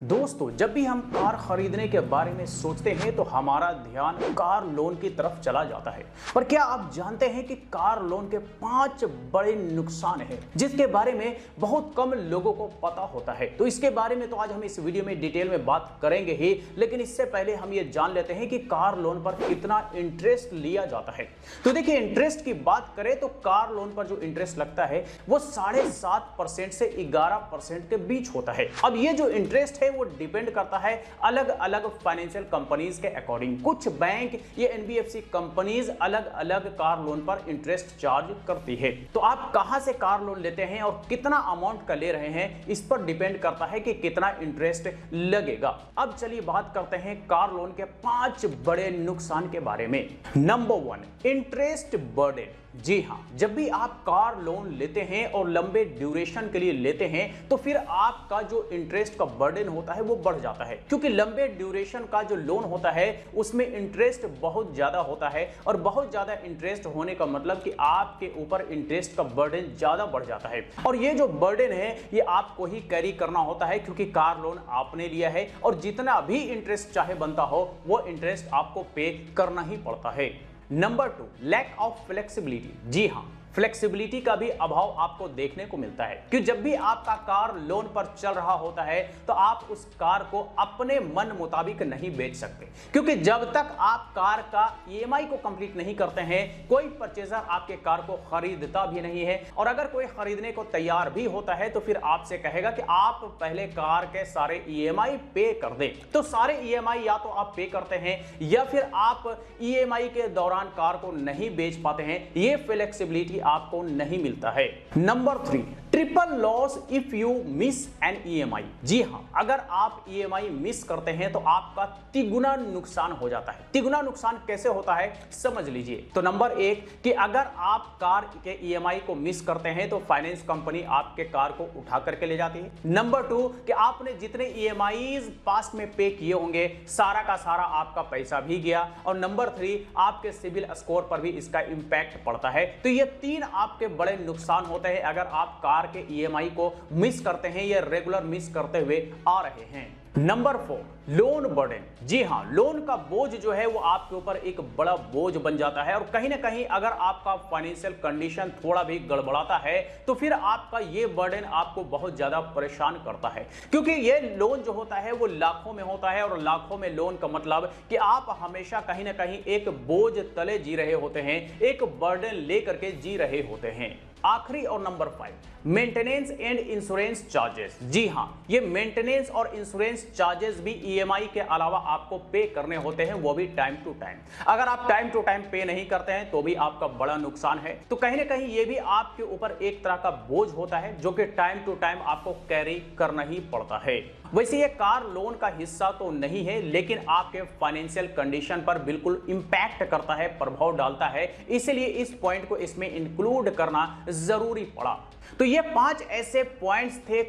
दोस्तों, जब भी हम कार खरीदने के बारे में सोचते हैं तो हमारा ध्यान कार लोन की तरफ चला जाता है। पर क्या आप जानते हैं कि कार लोन के 5 बड़े नुकसान हैं जिसके बारे में बहुत कम लोगों को पता होता है। तो इसके बारे में तो आज हम इस वीडियो में डिटेल में बात करेंगे ही, लेकिन इससे पहले हम ये जान लेते हैं कि कार लोन पर कितना इंटरेस्ट लिया जाता है। तो देखिए, इंटरेस्ट की बात करें तो कार लोन पर जो इंटरेस्ट लगता है वो 7.5% से 11% के बीच होता है। अब ये जो इंटरेस्ट है वो डिपेंड करता है अलग अलग फाइनेंशियल कंपनीज के अकॉर्डिंग। कुछ बैंक ये एनबीएफसी कंपनीज अलग अलग कार लोन पर इंटरेस्ट चार्ज करती है। तो आप कहां से कार लोन लेते हैं और कितना अमाउंट का ले रहे हैं, इस पर डिपेंड करता है कि कितना इंटरेस्ट लगेगा। अब चलिए बात करते हैं कार लोन के 5 बड़े नुकसान के बारे में। Number 1, interest burden. जी हां, जब भी आप कार लोन लेते हैं और लंबे ड्यूरेशन के लिए लेते हैं तो फिर आपका जो इंटरेस्ट का बर्डन होता है वो बढ़ जाता है, क्योंकि लंबे ड्यूरेशन का जो लोन होता है उसमें इंटरेस्ट बहुत ज्यादा होता है। और बहुत ज्यादा इंटरेस्ट होने का मतलब कि आपके ऊपर इंटरेस्ट का बर्डन ज्यादा बढ़ जाता है। और ये जो बर्डन है ये आपको ही कैरी करना होता है, क्योंकि कार लोन आपने लिया है और जितना भी इंटरेस्ट चाहे बनता हो वो इंटरेस्ट आपको पे करना ही पड़ता है। Number 2, lack of flexibility. जी हां, फ्लेक्सिबिलिटी का भी अभाव आपको देखने को मिलता है कि जब भी आपका कार लोन पर चल रहा होता है तो आप उस कार को अपने मन मुताबिक नहीं बेच सकते, क्योंकि जब तक आप कार का ईएमआई को कंप्लीट नहीं करते हैं कोई परचेजर आपके कार को खरीदता भी नहीं है। और अगर कोई खरीदने को तैयार भी होता है तो फिर आपसे कहेगा कि आप पहले कार के सारे ईएमआई पे कर दें। तो सारे ईएमआई या तो आप पे करते हैं या फिर आप ईएमआई के दौरान कार को नहीं बेच पाते हैं। ये फ्लेक्सिबिलिटी आपको नहीं मिलता है। Number 3, triple loss if you miss an EMI. जी हां, अगर आप ईएमआई मिस करते हैं तो आपका तिगुना नुकसान हो जाता है। तिगुना नुकसान कैसे होता है समझ लीजिए। तो नंबर 1 कि अगर आप कार के ईएमआई को मिस करते हैं तो फाइनेंस कंपनी आपके कार को उठा करके ले जाती है। नंबर 2 कि आपने जितने ईएमआईज पास में पे किए होंगे सारा का सारा आपका पैसा भी गया। और नंबर 3, आपके सिविल स्कोर पर भी इसका इंपैक्ट पड़ता है। तो ये 3 आपके बड़े नुकसान होते हैं अगर आप कार के ईएमआई को मिस करते हैं या रेगुलर मिस करते हुए आ रहे हैं। Number 4, loan burden. जी हां, लोन का बोझ जो है वो आपके ऊपर एक बड़ा बोझ बन जाता है। और कहीं ना कहीं अगर आपका फाइनेंशियल कंडीशन थोड़ा भी गड़बड़ाता है तो फिर आपका ये बर्डन आपको बहुत ज्यादा परेशान करता है, क्योंकि ये लोन जो होता है वो लाखों में होता है। और लाखों में लोन का मतलब कि आप हमेशा कहीं ना कहीं एक बोझ तले जी रहे होते हैं, एक बर्डन लेकर के जी रहे होते हैं। आखिरी और number 5, maintenance and insurance charges. जी हां, ये मेंटेनेंस और इंश्योरेंस चार्जेस भी ईएमआई के अलावा आपको पे करने होते हैं, वो भी टाइम टू टाइम। अगर आप टाइम टू टाइम पे नहीं करते हैं तो भी आपका बड़ा नुकसान है। तो कहीं ना कहीं ये भी आपके ऊपर एक तरह का बोझ होता है जो कि टाइम टू टाइम आपको कैरी करना ही पड़ता है। वैसे ये कार लोन का हिस्सा तो नहीं है, लेकिन आपके फाइनेंशियल कंडीशन पर बिल्कुल इंपैक्ट करता है, प्रभाव डालता है। इसलिए इस पॉइंट को इसमें इंक्लूड करना जरूरी पड़ा। तो ये 5 ऐसे पॉइंट्स थे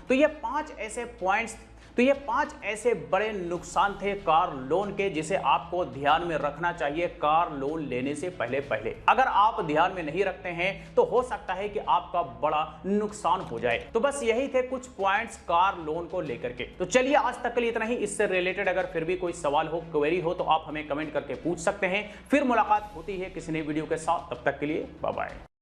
तो ये 5 ऐसे बड़े नुकसान थे कार लोन के, जिसे आपको ध्यान में रखना चाहिए कार लोन लेने से पहले। अगर आप ध्यान में नहीं रखते हैं तो हो सकता है कि आपका बड़ा नुकसान हो जाए। तो बस यही थे कुछ पॉइंट्स कार लोन को लेकर के। तो चलिए, आज तक के लिए इतना ही। इससे रिलेटेड अगर फिर भी कोई सवाल हो, क्वेरी हो तो आप हमें कमेंट करके पूछ सकते हैं। फिर मुलाकात होती है किसी नई वीडियो के साथ, तब तक के लिए बाय बाय।